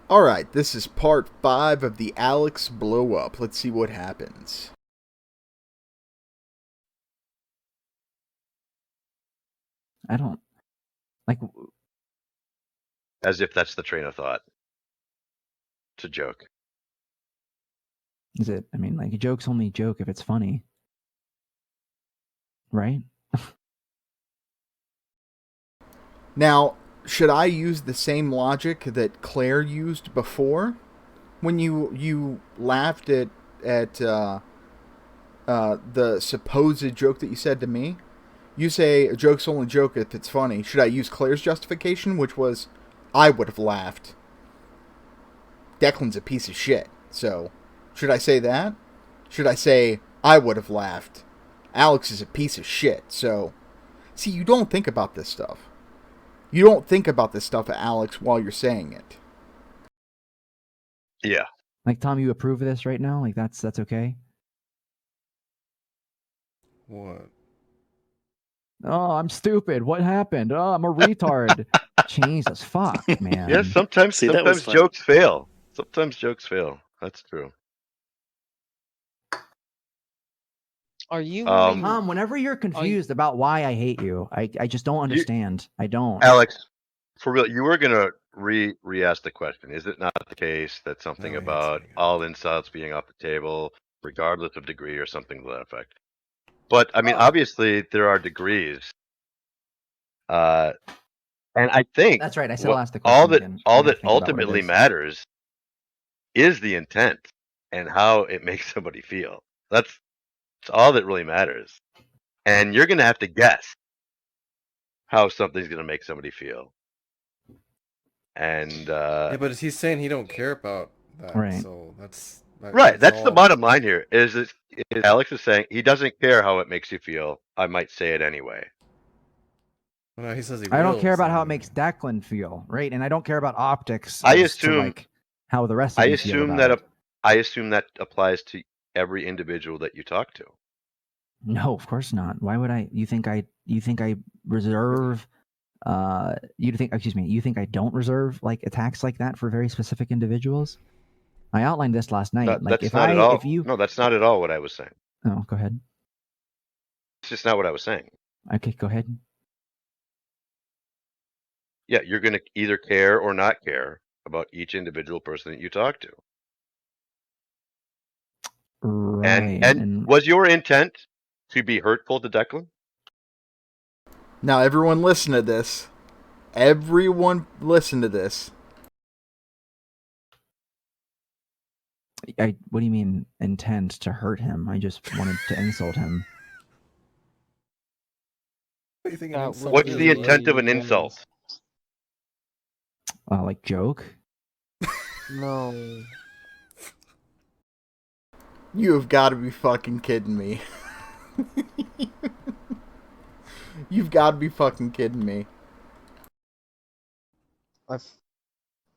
Alright, this is part 5 of the Alex blow up. Let's see what happens. I don't like. As if that's the train of thought. It's a joke. Is it? I mean, like a joke's only a joke if it's funny, right? Now, should I use the same logic that Claire used before? When you laughed at the supposed joke that you said to me? You say a joke's only a joke if it's funny. Should I use Claire's justification, which was, I would have laughed. Declan's a piece of shit. So, should I say that? Should I say, I would have laughed? Alex is a piece of shit. So, see, you don't think about this stuff. You don't think about this stuff, Alex, while you're saying it. Yeah. Like Tom, you approve of this right now? Like that's okay? What? Oh, I'm stupid. What happened? Oh, I'm a retard. Jesus, fuck, man. Yeah, sometimes See, that was funny. jokes fail. Sometimes jokes fail. That's true. Are you Tom, whenever you're confused about why I hate you, I just don't understand. I don't. Alex, for real, you were gonna re-ask the question. Is it not the case that something No, he about answered it. all insults being off the table, regardless of degree or something to that effect? But I mean, obviously there are degrees. And I think That's right. I said I'll ask the question again. all I gotta that think about what it ultimately is. matters is the intent and how it makes somebody feel. That's all that really matters. And you're gonna have to guess how something's gonna make somebody feel. And Yeah, but he's saying he don't care about that. Right. So that's right. That's the all. bottom line here. Is Alex is saying he doesn't care how it makes you feel. I might say it anyway. No, he says he I don't will care about say how it it. makes Declan feel, right? And I don't care about optics. I as to, assume- like how the rest of you feel about it. I assume that applies to every individual that you talk to. No, of course not. Why would I? You think I reserve? You think I don't reserve like attacks like that for very specific individuals? I outlined this last night. Like That's not at all. if you No, that's not at all what I was saying. oh, go ahead. It's just not what I was saying. Okay, go ahead. Yeah, you're going to either care or not care about each individual person that you talk to. Right. And was your intent to be hurtful to Declan? Now, everyone listen to this. Everyone listen to this. What do you mean intent to hurt him? I just wanted to insult him. What's the intent of an insult? Like joke? No. You have got to be fucking kidding me. You've got to be fucking kidding me.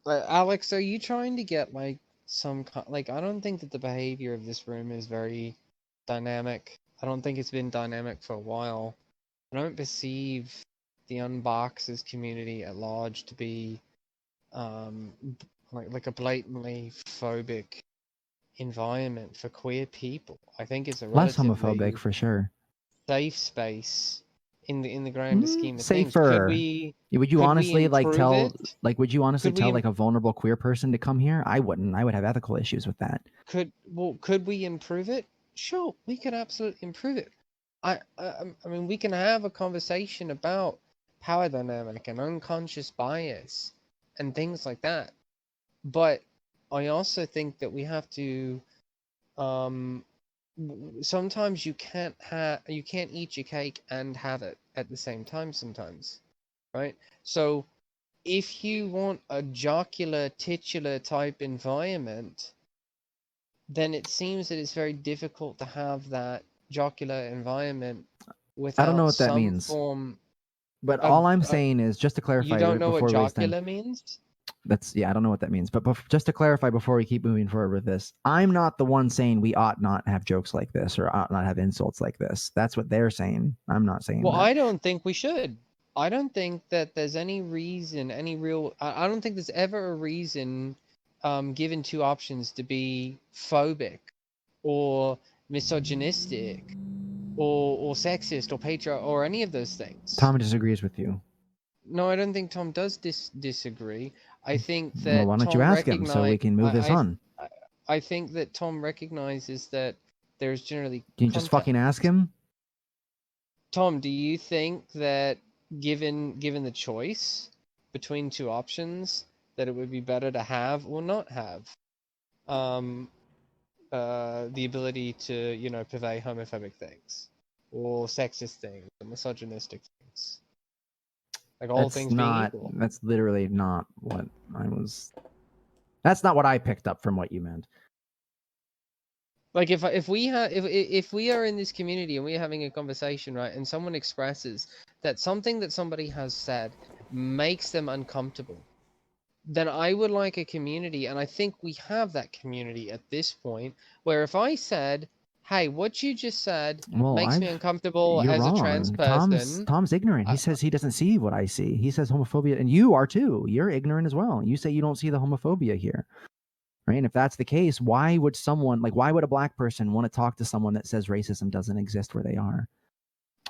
Alex, are you trying to get like some like? I don't think that the behavior of this room is very dynamic. I don't think it's been dynamic for a while. I don't perceive the Unboxers community at large to be like a blatantly phobic environment for queer people. I think it's a Less relatively homophobic for sure. safe space in the grander scheme of Safer. things. Would you honestly like tell it? like would you honestly Could we tell like a vulnerable queer person to come here? I wouldn't. I would have ethical issues with that. Could we improve it? Sure, we could absolutely improve it. I mean, we can have a conversation about power dynamic and unconscious bias and things like that. But I also think that we have to sometimes you can't eat your cake and have it at the same time sometimes, right? So if you want a jocular titular type environment, then it seems that it's very difficult to have that jocular environment without I don't know what that some means. form. But all I'm saying is, just to clarify, You don't know what before we waste time- jocular means? I don't know what that means. But just to clarify before we keep moving forward with this, I'm not the one saying we ought not have jokes like this or ought not have insults like this. That's what they're saying. I'm not saying Well, that. I don't think we should. I don't think that there's any reason, I don't think there's ever a reason given two options to be phobic or misogynistic or sexist or patriarch or any of those things. Tom disagrees with you. No, I don't think Tom does disagree. I think Well, that why don't Tom you ask him so we can move this on? I think that Tom recognizes that there's generally Can you just fucking ask him? Tom, do you think that given the choice between two options, that it would be better to have or not have the ability to, you know, purvey homophobic things or sexist things or misogynistic things? Like all things being equal. That's literally not what I was. That's not what I picked up from what you meant. Like if we are in this community and we're having a conversation, right, and someone expresses that something that somebody has said makes them uncomfortable, then I would like a community, and I think we have that community at this point, where if I said, hey, what you just said makes me uncomfortable You're as wrong. a trans person. Tom's ignorant. He says he doesn't see what I see. He says homophobia, and you are too. You're ignorant as well. You say you don't see the homophobia here. Right? And if that's the case, why would a black person want to talk to someone that says racism doesn't exist where they are?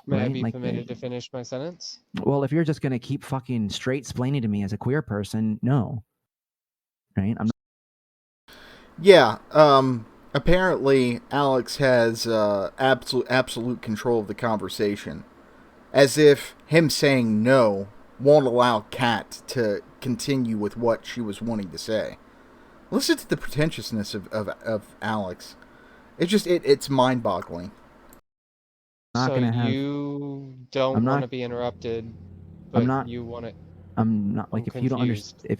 May I be permitted to finish my sentence? Well, if you're just going to keep fucking straight explaining to me as a queer person, no. Right? Yeah, apparently Alex has absolute control of the conversation. As if him saying no won't allow Kat to continue with what she was wanting to say. Listen to the pretentiousness of Alex. It's mind-boggling. You don't want to be interrupted, but you want to... I'm not like if you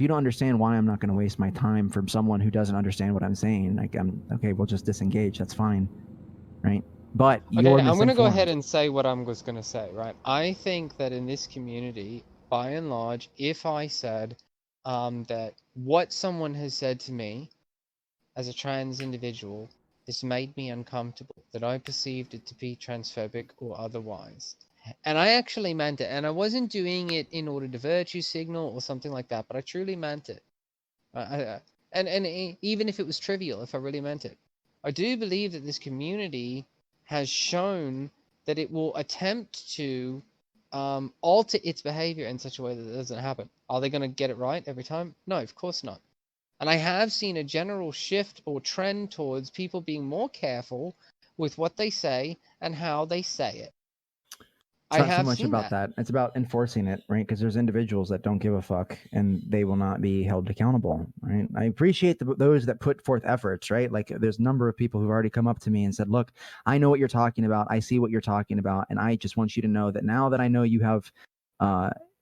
don't understand why I'm not going to waste my time from someone who doesn't understand what I'm saying. Like okay, we'll just disengage. That's fine, right? But I'm going to go ahead and say what I was going to say. Right? I think that in this community, by and large, if I said that what someone has said to me as a trans individual has made me uncomfortable, that I perceived it to be transphobic or otherwise. And I actually meant it. And I wasn't doing it in order to virtue signal or something like that, but I truly meant it. And even if it was trivial, if I really meant it. I do believe that this community has shown that it will attempt to alter its behavior in such a way that it doesn't happen. Are they going to get it right every time? No, of course not. And I have seen a general shift or trend towards people being more careful with what they say and how they say it. It's not so much about that. It's about enforcing it, right? Because there's individuals that don't give a fuck and they will not be held accountable, right? I appreciate those that put forth efforts, right? Like there's a number of people who've already come up to me and said, look, I know what you're talking about. I see what you're talking about. And I just want you to know that now that I know you have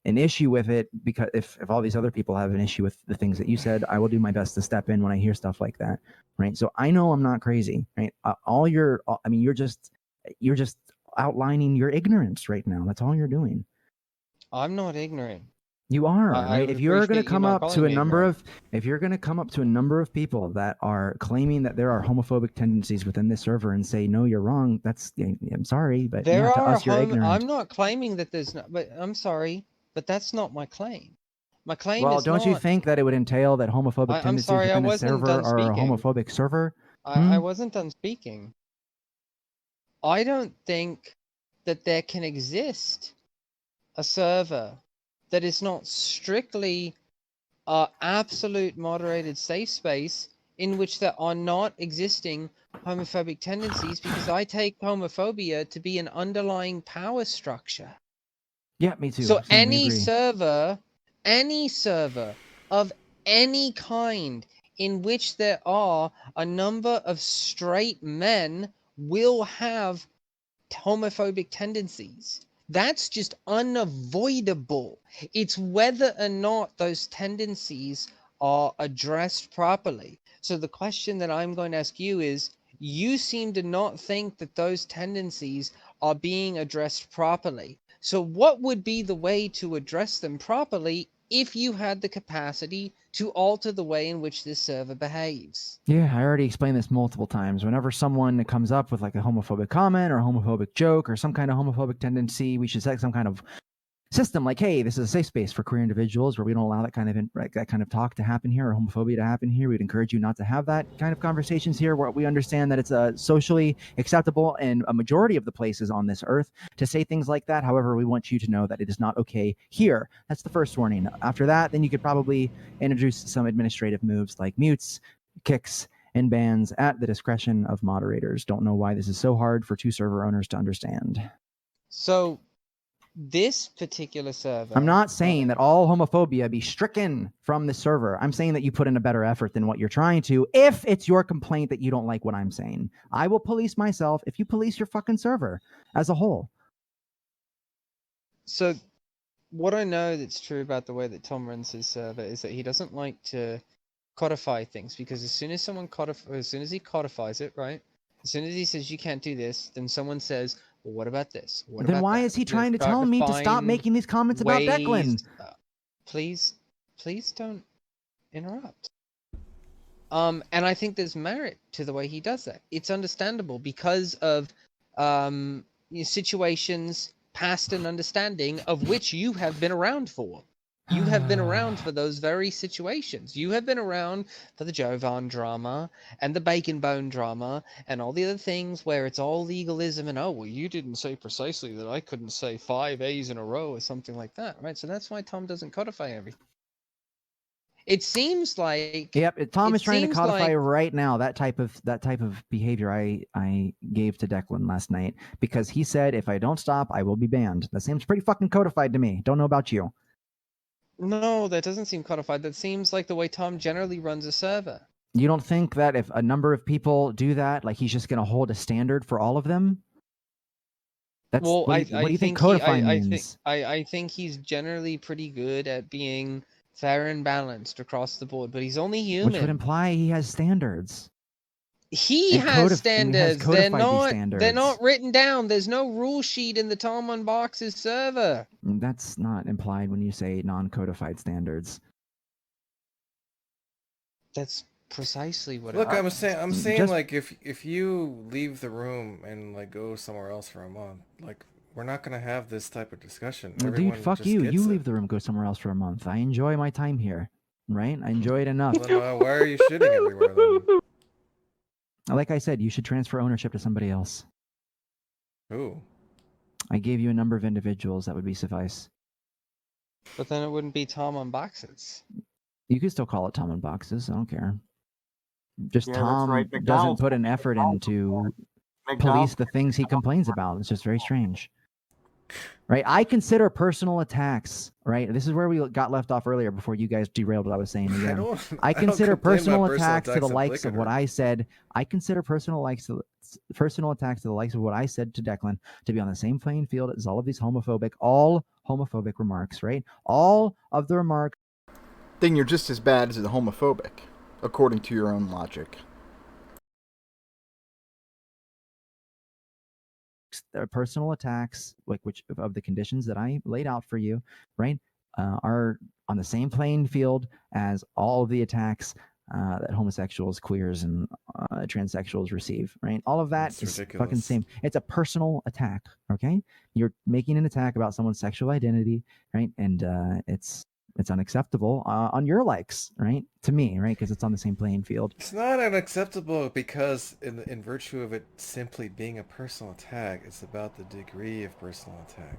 an issue with it, because if all these other people have an issue with the things that you said, I will do my best to step in when I hear stuff like that, right? So I know I'm not crazy, right? You're just outlining your ignorance right now. That's all you're doing. I'm not ignorant. You are, right? If you're going to come up to a number of people that are claiming that there are homophobic tendencies within this server and say, no, you're wrong. I'm sorry, but to us, you're ignorant. I'm not claiming that there's not, but I'm sorry, but that's not my claim. My claim is well, don't you think that it would entail that homophobic tendencies within a server are a homophobic server? I wasn't done speaking. I don't think that there can exist a server that is not strictly absolute moderated safe space in which there are not existing homophobic tendencies, because I take homophobia to be an underlying power structure. Yeah, me too. So any server of any kind in which there are a number of straight men will have homophobic tendencies. That's just unavoidable. It's whether or not those tendencies are addressed properly. So the question that I'm going to ask you is, you seem to not think that those tendencies are being addressed properly. So what would be the way to address them properly if you had the capacity to alter the way in which this server behaves? Yeah, I already explained this multiple times. Whenever someone comes up with like a homophobic comment or a homophobic joke or some kind of homophobic tendency, we should set some kind of system like, hey, this is a safe space for queer individuals where we don't allow that kind of talk to happen here, or homophobia to happen here. We'd encourage you not to have that kind of conversations here, where we understand that it's socially acceptable in a majority of the places on this earth to say things like that. However, we want you to know that it is not okay here. That's the first warning. After that, then you could probably introduce some administrative moves like mutes, kicks, and bans at the discretion of moderators. Don't know why this is so hard for 2 server owners to understand. So this particular server. I'm not saying that all homophobia be stricken from the server. I'm saying that you put in a better effort than what you're trying to, if it's your complaint that you don't like what I'm saying. I will police myself if you police your fucking server as a whole. So what I know that's true about the way that Tom runs his server is that he doesn't like to codify things, because as soon as he codifies it, right? As soon as he says you can't do this, then someone says, well, what about this? What Then about why that? is he Let's trying to try tell me to stop find making these comments about Declan? ways- Please don't interrupt. And I think there's merit to the way he does that. It's understandable because of situations past and understanding of which you have been around for. You have been around for those very situations. You have been around for the Jovan drama and the Bacon Bone drama and all the other things where it's all legalism and, oh, well, you didn't say precisely that I couldn't say 5 A's in a row or something like that, right? So that's why Tom doesn't codify everything. It seems like... Yep, Tom is trying to seems codify like- right now that type of behavior I gave to Declan last night, because he said if I don't stop, I will be banned. That seems pretty fucking codified to me. Don't know about you. No, that doesn't seem codified. That seems like the way Tom generally runs a server. You don't think that if a number of people do that, like he's just going to hold a standard for all of them? That's Well, what do you think codify means? I think he's generally pretty good at being fair and balanced across the board, but he's only human. Which would imply he has standards. He and has standards. They're codified these not. standards. They're not written down. There's no rule sheet in the Tom Unboxes server. That's not implied when you say non-codified standards. That's precisely what. Look, it I'm saying Just- like if you leave the room and like go somewhere else for a month, like we're not gonna have this type of discussion. Dude, Everyone fuck just you. gets You it. leave the room, go somewhere else for a month. I enjoy my time here, right? I enjoy it enough. Then, why are you shitting everywhere then? Like I said, you should transfer ownership to somebody else. Who? I gave you a number of individuals that would be suffice. But then it wouldn't be Tom Unboxes. You could still call it Tom Unboxes. I don't care. Just Yeah, that's Tom right. doesn't McDonald's- put an effort into police the things he complains about. It's just very strange. Right? I consider personal attacks, right? This is where we got left off earlier before you guys derailed what I was saying again. I don't consider complain personal about attacks to the likes of Blicker. what I said. I consider personal attacks to the likes of what I said to Declan to be on the same playing field as all of these all homophobic remarks, right? All of the remarks Then you're just as bad as the homophobic, according to your own logic. personal attacks, like which of the conditions that I laid out for you, right, are on the same playing field as all of the attacks that homosexuals, queers, and transsexuals receive, right? All of that That's is ridiculous. fucking same. It's a personal attack, okay? You're making an attack about someone's sexual identity, right? And it's unacceptable on your likes, right? To me, right? Because it's on the same playing field. It's not unacceptable because in virtue of it simply being a personal attack, it's about the degree of personal attack.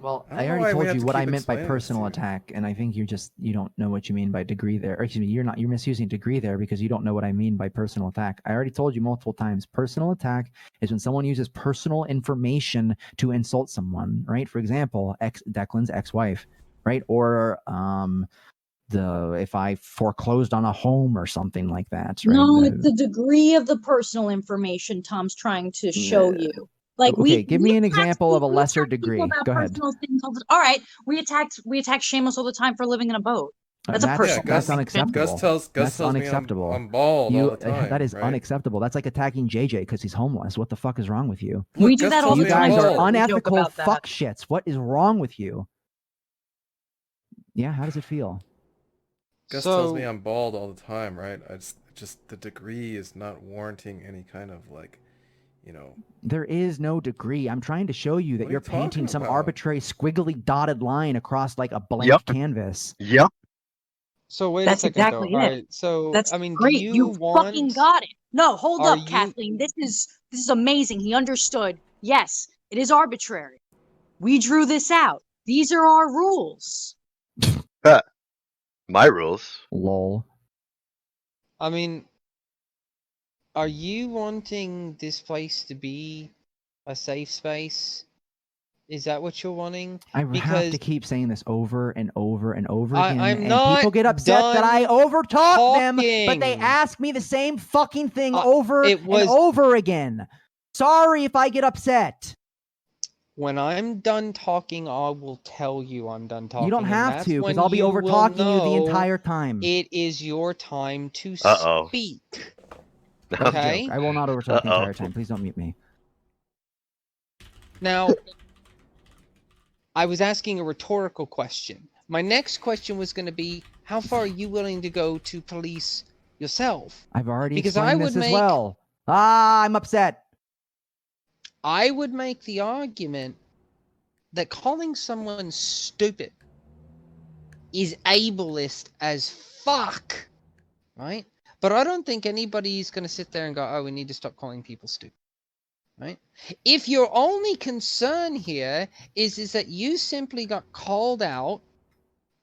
Well, I don't I know already why we told have you to what I keep meant by explaining this to personal you. attack, and I think you don't know what you mean by degree there. Or excuse me, you're misusing degree there because you don't know what I mean by personal attack. I already told you multiple times. Personal attack is when someone uses personal information to insult someone, right? For example, Declan's ex-wife, right? Or if I foreclosed on a home or something like that, right? No, it's the degree of the personal information Tom's trying to show you. Like Okay, give me an attack example of a people- we lesser attack people degree. about Go ahead. personal things all the- All right, we attack Seamus all the time for living in a boat. That's a personal That's thing. unacceptable. Gus tells That's me unacceptable. I'm bald all the time. That is right? unacceptable. That's like attacking JJ because he's homeless. What the fuck is wrong with you? We Look, do Gus that all tells You the me I'm guys time. are We bald. joke unethical about that. fuck shits. What is wrong with you? Yeah, how does it feel? Gus So- tells me I'm bald all the time, right? Just the degree is not warranting any kind of like you know. There is no degree. I'm trying to show you that What are you're you painting talking some about? arbitrary squiggly dotted line across like a blank Yep. canvas. Yep. So wait That's a second exactly though. All it. right. So That's I mean, do great. You you fucking want? got it. No, hold Are up, you? Kathleen. This is amazing. He understood. Yes, it is arbitrary. We drew this out. These are our rules. My rules. Lol. I mean, are you wanting this place to be a safe space? Is that what you're wanting? I have to Because keep saying this over and over and over I'm again, and not people get upset that I done overtalk them, but they talking. ask me the same fucking thing Uh, over it and was- over again. Sorry if I get upset. When I'm done talking, I will tell you I'm done talking. You don't and have that's to, because when I'll be you over will talking you the know entire time. It is your time to Uh-oh. speak. That's a Okay. joke. I will not overtalk the Uh-oh. entire time. Please don't mute me. Now, I was asking a rhetorical question. My next question was going to be, how far are you willing to go to police yourself? I've already Because I explained would this as make- well. I'm upset. I would make the argument that calling someone stupid is ableist as fuck, right? But I don't think anybody's going to sit there and go, oh, we need to stop calling people stupid, right? If your only concern here is that you simply got called out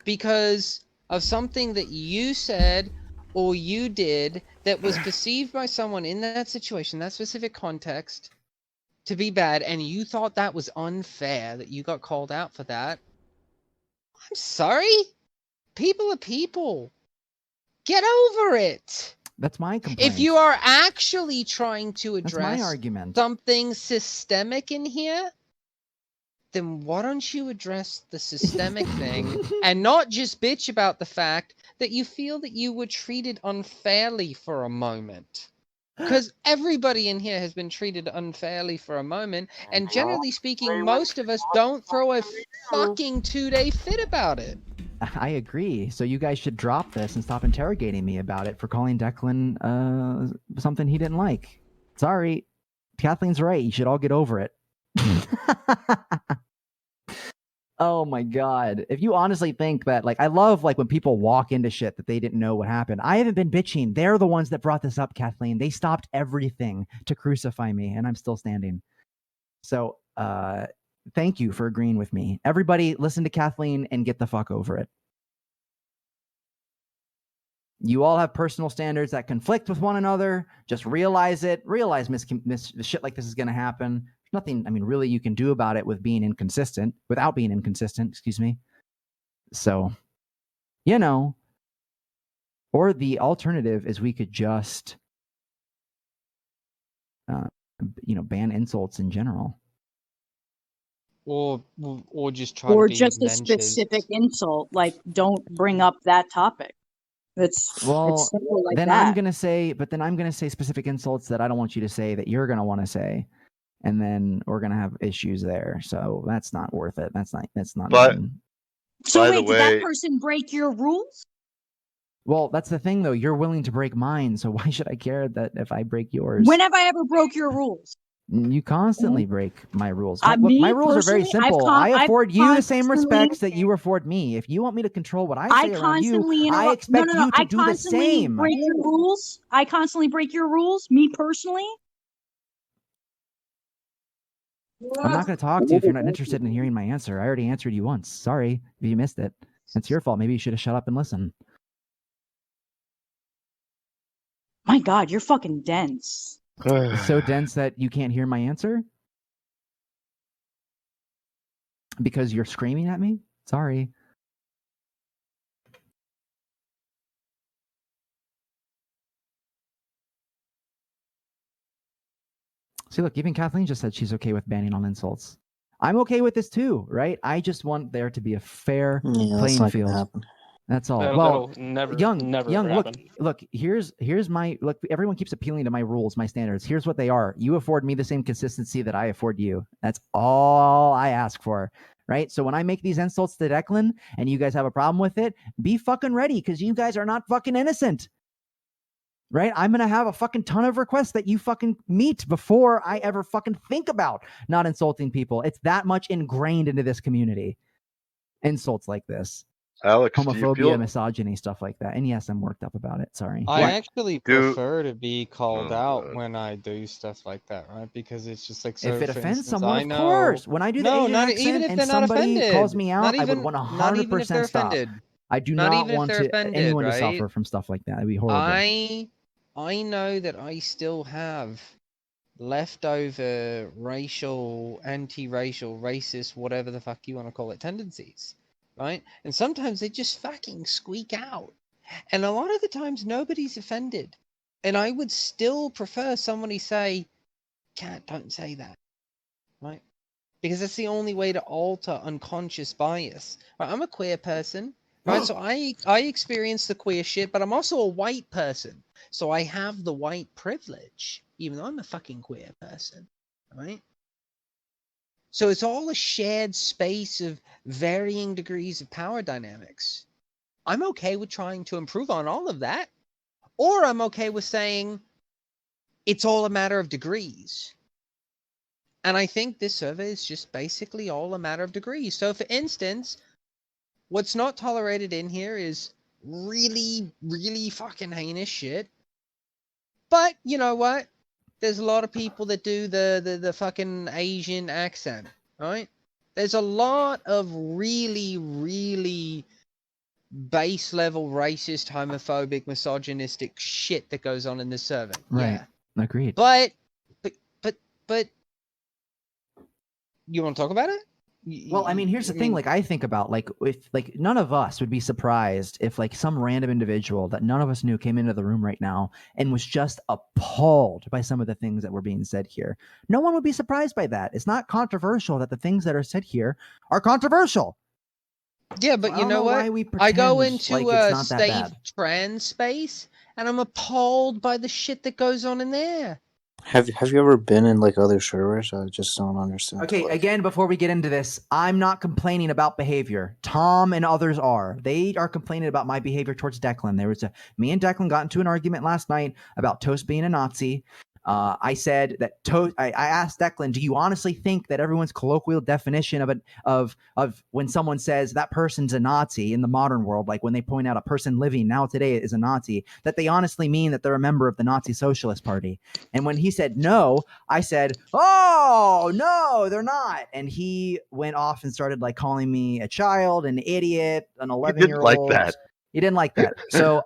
because of something that you said or you did that was perceived by someone in that situation, that specific context, to be bad, and you thought that was unfair that you got called out for that, I'm sorry. People are people. Get over it. That's my complaint. If you are actually trying to That's my address argument. something systemic in here, then why don't you address the systemic thing and not just bitch about the fact that you feel that you were treated unfairly for a moment? Because everybody in here has been treated unfairly for a moment, and generally speaking, most of us don't throw a fucking 2-day fit about it. I agree. So you guys should drop this and stop interrogating me about it for calling Declan something he didn't like. Sorry. Kathleen's right. You should all get over it. Oh my god. If you honestly think that, like, I love like when people walk into shit that they didn't know what happened. I haven't been bitching. They're the ones that brought this up, Kathleen. They stopped everything to crucify me, and I'm still standing. So thank you for agreeing with me. Everybody listen to Kathleen and get the fuck over it. You all have personal standards that conflict with one another. Just realize it. Realize shit like this is going to happen. There's nothing, I mean, really you can do about it without being inconsistent, excuse me. So, you know, or the alternative is we could just, ban insults in general. Or just try Or to be just a obnoxious. specific insult, like don't bring up that topic. It's simple like then that. I'm gonna say specific insults that I don't want you to say that you're gonna want to say, and then we're gonna have issues there. So that's not worth it. That's not. But- even... So By wait, the did that way- person break your rules? Well, that's the thing though. You're willing to break mine, so why should I care that if I break yours? When have I ever broke your rules? You constantly break my rules. Me Look, my rules are very personally, I've simple. con- I I've afford you the same constantly- respects that you afford me. If you want me to control what I I say around you, constantly I interrupt. expect No. you to I do the constantly same. break your rules. I constantly break your rules. Me personally. I'm not going to talk to you if you're not interested in hearing my answer. I already answered you once. Sorry if you missed it. It's your fault. Maybe you should have shut up and listened. My God, you're fucking dense. So dense that you can't hear my answer? Because you're screaming at me? Sorry. See, look, even Kathleen just said she's okay with banning all insults. I'm okay with this too, right? I just want there to be a fair playing field. That's all. That'll never Look, here's my look. Everyone keeps appealing to my rules, my standards. Here's what they are. You afford me the same consistency that I afford you. That's all I ask for, right? So when I make these insults to Declan and you guys have a problem with it, be fucking ready because you guys are not fucking innocent. right? I'm going to have a fucking ton of requests that you fucking meet before I ever fucking think about not insulting people. It's that much ingrained into this community. Insults like this. Alex, do you Homophobia, feel? misogyny, stuff like that. And yes, I'm worked up about it. Sorry. I Yeah. actually Do- prefer to be called Oh, out God. when I do stuff like that, right? Because it's just like, so If it for offends instance, someone, I of know. course. When I do the No, Asian not accent even if and they're not somebody offended. calls me out, Not I would even, not even if they're 100% stop. offended. I do Not not even if want they're offended, anyone to right? suffer from stuff like that. It'd be horrible. I know that I still have leftover racial, anti-racial, racist, whatever the fuck you want to call it, tendencies, right? And sometimes they just fucking squeak out. And a lot of the times nobody's offended. And I would still prefer somebody say, "Cat, don't say that," right? Because that's the only way to alter unconscious bias. Right? I'm a queer person, right? So I experience the queer shit, but I'm also a white person. So I have the white privilege, even though I'm a fucking queer person, right? So it's all a shared space of varying degrees of power dynamics. I'm okay with trying to improve on all of that. Or I'm okay with saying it's all a matter of degrees. And I think this survey is just basically all a matter of degrees. So for instance, what's not tolerated in here is really, really fucking heinous shit. But you know what? There's a lot of people that do the fucking Asian accent, right? There's a lot of really, really base level racist, homophobic, misogynistic shit that goes on in this survey. Right. Yeah. Agreed. But you want to talk about it? Well, I mean, here's the thing. Like, I think about if none of us would be surprised if some random individual that none of us knew came into the room right now and was just appalled by some of the things that were being said here. No one would be surprised by that. It's not controversial that the things that are said here are controversial. Yeah, but So I you don't know what? why we I go pretend into like a it's not that safe bad. trans space, and I'm appalled by the shit that goes on in there. Have you ever been in other servers? I just don't understand. Okay, again, before we get into this, I'm not complaining about behavior. Tom and others are. They are complaining about my behavior towards Declan. Me and Declan got into an argument last night about Toast being a Nazi. I said that I asked Declan, do you honestly think that everyone's colloquial definition of when someone says that person's a Nazi in the modern world, like when they point out a person living now today is a Nazi, that they honestly mean that they're a member of the Nazi Socialist Party? And when he said no, I said, oh, no, they're not. And he went off and started calling me a child, an idiot, an 11-year-old. like that. He didn't like that. So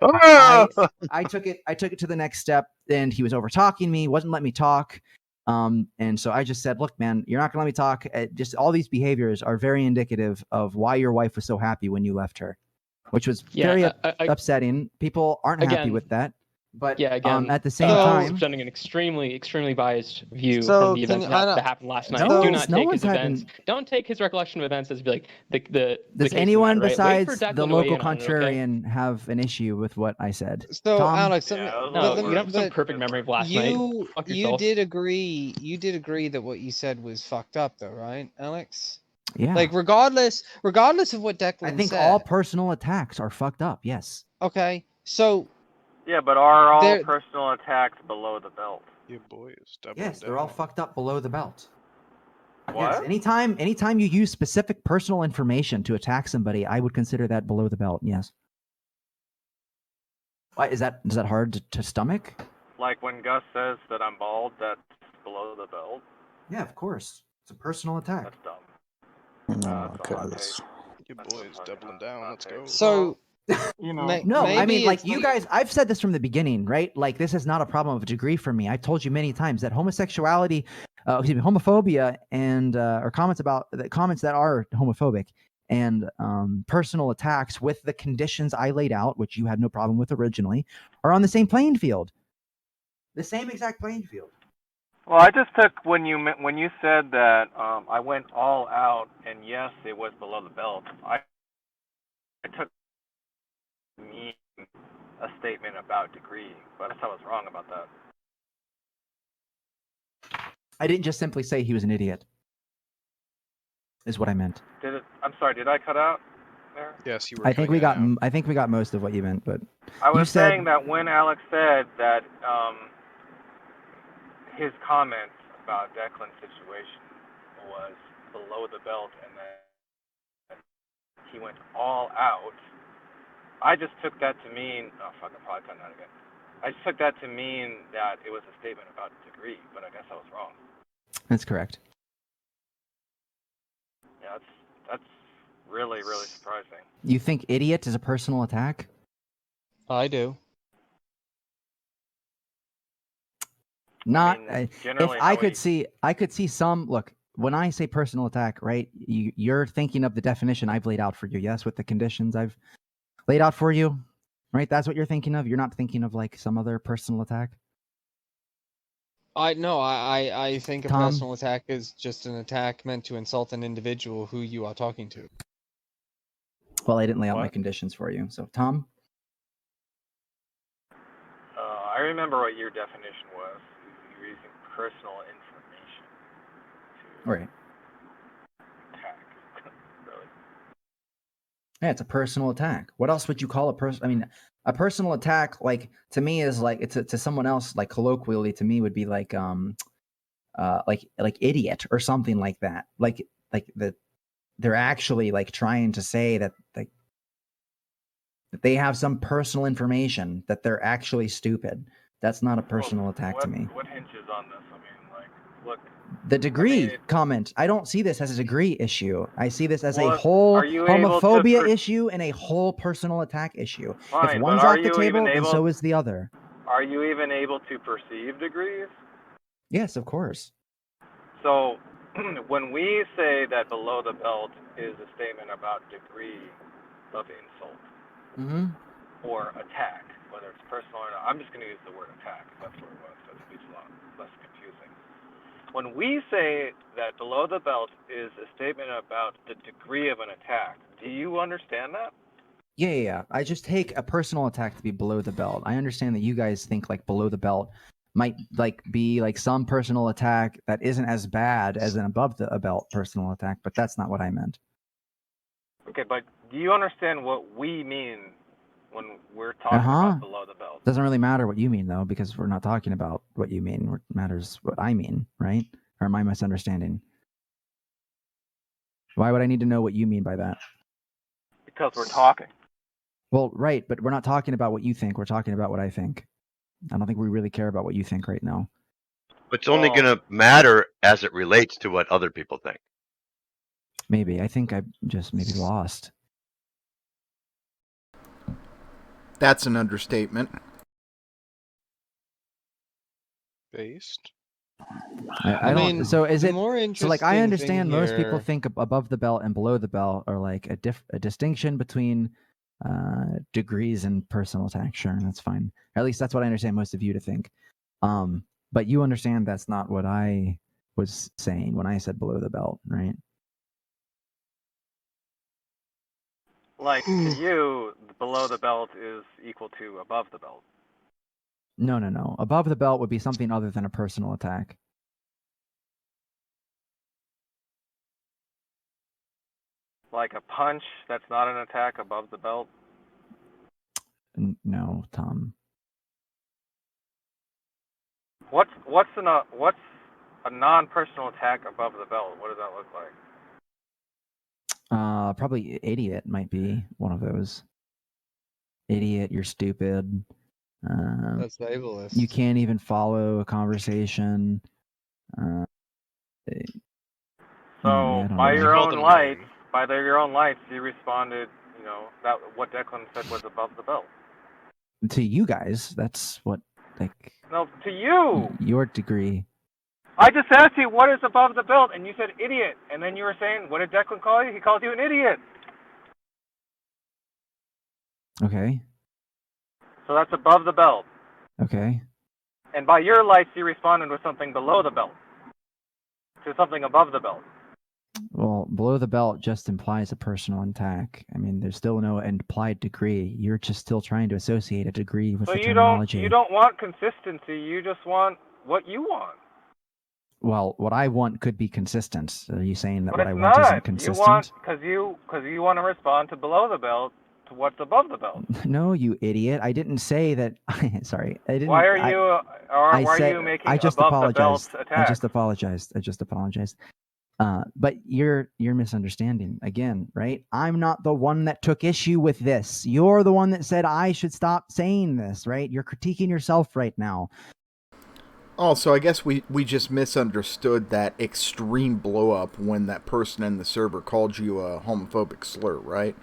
I took it to the next step, and he was over talking me, wasn't letting me talk. And so I just said, look, man, you're not gonna let me talk. Just all these behaviors are very indicative of why your wife was so happy when you left her, which was very upsetting. People aren't happy with that. But again, at the same So- time, presenting an extremely biased view So, from the events can I- that happened last night. No, Do not no take one's his events. having- Don't take his recollection of events as the does case anyone matter, right? Wait besides for Declan the to weigh local in on it, okay? contrarian have an issue with what I said? So, Tom? Alex, No, you don't have some perfect memory of last night. Fuck you yourself. did agree that what you said was fucked up, though, right, Alex? Yeah. Regardless of what Declan I think said. all personal attacks are fucked up. Yes. Okay, so Yeah, but are all There- personal attacks below the belt? Your boy is doubling Yes, they're all down. fucked up below the belt. What? Yes, anytime you use specific personal information to attack somebody, I would consider that below the belt. Yes. Why is that hard to stomach? Like when Gus says that I'm bald, that's below the belt. Yeah, of course. It's a personal attack. That's dumb. No, That's a okay, hot that's take. Your boy is doubling down. Let's go. so You know, No, I maybe mean, like it's you guys, I've said this from the beginning, right? Like this is not a problem of a degree for me. I've told you many times that homosexuality, homophobia, and or comments that are homophobic and personal attacks with the conditions I laid out, which you had no problem with originally, are on the same playing field. The same exact playing field. Well, I just took when you said that I went all out, and yes, it was below the belt. I took me a statement about degree, but I was wrong about that. I didn't just simply say he was an idiot. Is what I meant. I'm sorry. Did I cut out? there? Yes, you were. I think we cutting got. in and out. I think we got most of what you meant, but I you was said saying that when Alex said that his comments about Declan's situation was below the belt and that he went all out, I just took that to mean, oh fuck, I'm probably cutting that again. I just took that to mean that it was a statement about degree, but I guess I was wrong. that's correct. Yeah, that's really, really surprising. You think idiot is a personal attack? I do. Not. I mean, if generally I how could we- see some. Look, when I say personal attack, right? You're thinking of the definition I've laid out for you. Yes, with the conditions I've laid out for you, right? That's what you're thinking of. You're not thinking of like some other personal attack. I think a Tom? personal attack is just an attack meant to insult an individual who you are talking to. Well, I didn't lay out my What? conditions for you. So, Tom, I remember what your definition was. You're using personal information to right? attack. Really? Yeah, it's a personal attack. What else would you call a person? I mean, a personal attack, like to me, is like it's to someone else, like colloquially to me, would be like idiot or something like that. Like that they're actually like trying to say that that they have some personal information that they're actually stupid. That's not a personal attack to me. What hinges on this? I mean, like, look. The degree mean, comment. I don't see this as a degree issue. I see this as a Well, whole are you able to homophobia issue and a whole personal attack issue. Fine, If but one's are off the you table, even then able- so is the other. Are you even able to perceive degrees? Yes, of course. So, when we say that below the belt is a statement about degree of insult Mm-hmm. or attack, whether it's personal or not, I'm just going to use the word attack. That's what it was. So it's a lot less confusing. When we say that below the belt is a statement about the degree of an attack, do you understand that? Yeah. I just take a personal attack to be below the belt. I understand that you guys think like below the belt might like be like some personal attack that isn't as bad as an above the belt personal attack, but that's not what I meant. Okay, but do you understand what we mean when we're talking about below the belt? Doesn't really matter what you mean though, because we're not talking about what you mean. It matters what I mean, right? Or am I misunderstanding? Why would I need to know what you mean by that? Because we're talking. Well, right, but we're not talking about what you think. We're talking about what I think. I don't think we really care about what you think right now. It's only going to matter as it relates to what other people think. Maybe. I think I just maybe lost. That's an understatement. Based. I don't. mean, So is the it? more So like I interesting understand thing most people here- think above the belt and below the belt are like a distinction between degrees and personal attack. Sure, that's fine. Or at least that's what I understand most of you to think. But you understand that's not what I was saying when I said below the belt, right? Like, to you, below the belt is equal to above the belt. No. Above the belt would be something other than a personal attack. Like a punch that's not an attack above the belt. No, Tom. What's a non-personal attack above the belt? What does that look like? Probably idiot might be one of those. Idiot, you're stupid. That's ableist. You can't even follow a conversation. So I don't by know. your called own them lights, young. you responded. You know that what Declan said was above the belt. To you guys, that's what like No, to you. your degree. I just asked you what is above the belt, and you said idiot, and then you were saying, what did Declan call you? He called you an idiot. Okay. So that's above the belt. Okay. And by your lights, you responded with something below the belt. To something above the belt. Well, below the belt just implies a personal attack. I mean, there's still no implied degree. You're just still trying to associate a degree with So the you terminology. don't want consistency. You just want what you want. Well, what I want could be consistent. Are you saying that But what I it's want isn't not. consistent? You want because you want to respond to below the belt to what's above the belt. No, you idiot! I didn't say that. Sorry, I didn't. Why are you why are you making above the belt attacks? I just apologized. But you're misunderstanding again, right? I'm not the one that took issue with this. You're the one that said I should stop saying this, right? You're critiquing yourself right now. Also, I guess we just misunderstood that extreme blow up when that person in the server called you a homophobic slur, right?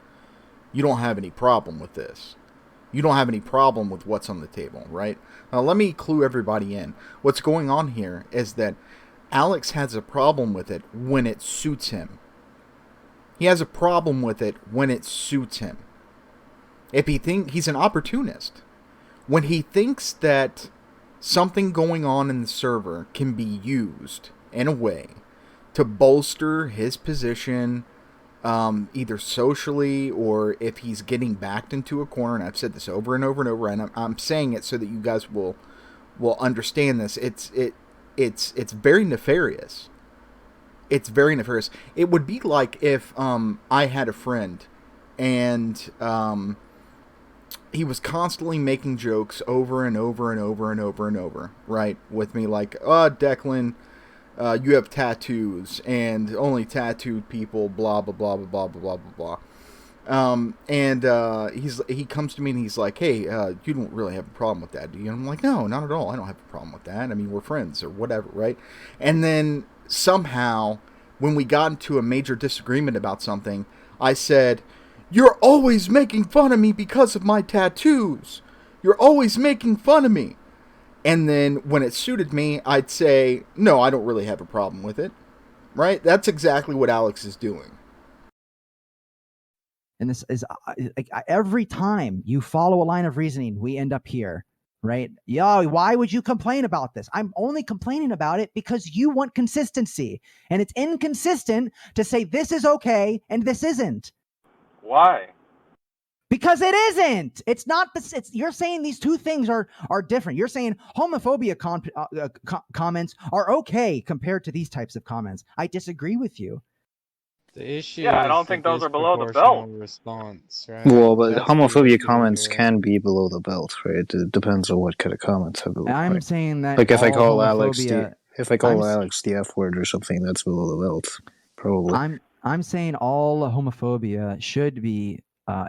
You don't have any problem with this. You don't have any problem with what's on the table, right? Now, let me clue everybody in. What's going on here is that Alex has a problem with it when it suits him. He has a problem with it when it suits him. If he's an opportunist. When he thinks that something going on in the server can be used in a way to bolster his position, either socially or if he's getting backed into a corner, and I've said this over and over and over, and I'm saying it so that you guys will understand this. It's very nefarious. It's very nefarious. It would be like if I had a friend and he was constantly making jokes over and over and over and over and over, right, with me, like, oh, Declan, you have tattoos, and only tattooed people, blah, blah, blah, blah, blah, blah, blah, blah. He comes to me and he's like, hey, you don't really have a problem with that, do you? And I'm like, no, not at all. I don't have a problem with that. I mean, we're friends or whatever, right? And then somehow, when we got into a major disagreement about something, I said, you're always making fun of me because of my tattoos. You're always making fun of me. And then when it suited me, I'd say, no, I don't really have a problem with it. Right? That's exactly what Alex is doing. And this is every time you follow a line of reasoning, we end up here, right? Yeah, why would you complain about this? I'm only complaining about it because you want consistency. And it's inconsistent to say this is okay and this isn't. Why? Because it isn't. It's not. You're saying these two things are different. You're saying homophobia comments are okay compared to these types of comments. I disagree with you. The issue. Yeah, I don't think those are below the belt. Response, right? Well, but homophobia comments can be below the belt, right? It depends on what kind of comments have. I'm saying that, like, if I call Alex the F word or something, that's below the belt, probably. I'm saying all homophobia should be,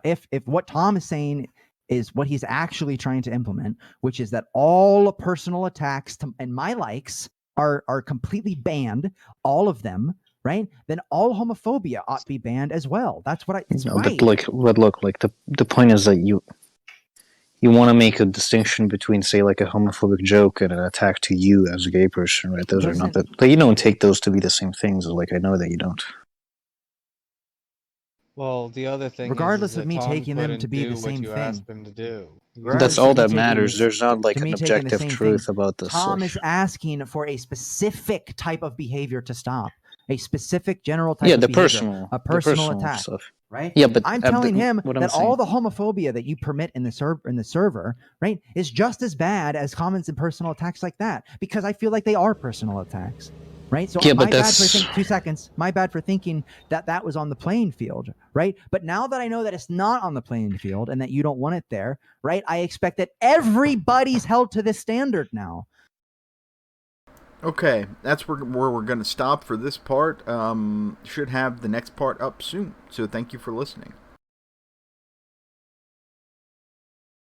if what Tom is saying is what he's actually trying to implement, which is that all personal attacks and my likes are completely banned, all of them, right? Then all homophobia ought to be banned as well. That's what But look, the point is that you want to make a distinction between, say, like a homophobic joke and an attack to you as a gay person, right? Those are not that. Like, you don't take those to be the same things. Like, I know that you don't. Well, the other thing regardless is of me Tom taking them to be the same thing, asked him to do. That's all that matters. There's not like an objective truth about this. Tom is asking for a specific type of behavior to stop, a specific general type of behavior, a personal attack, stuff. Right? Yeah, but I'm telling him that all the homophobia that you permit in the server, right, is just as bad as comments and personal attacks like that, because I feel like they are personal attacks. Right, so yeah, my bad for 2 seconds. My bad for thinking that was on the playing field, right? But now that I know that it's not on the playing field and that you don't want it there, right? I expect that everybody's held to this standard now. Okay, that's where we're going to stop for this part. Should have the next part up soon. So thank you for listening.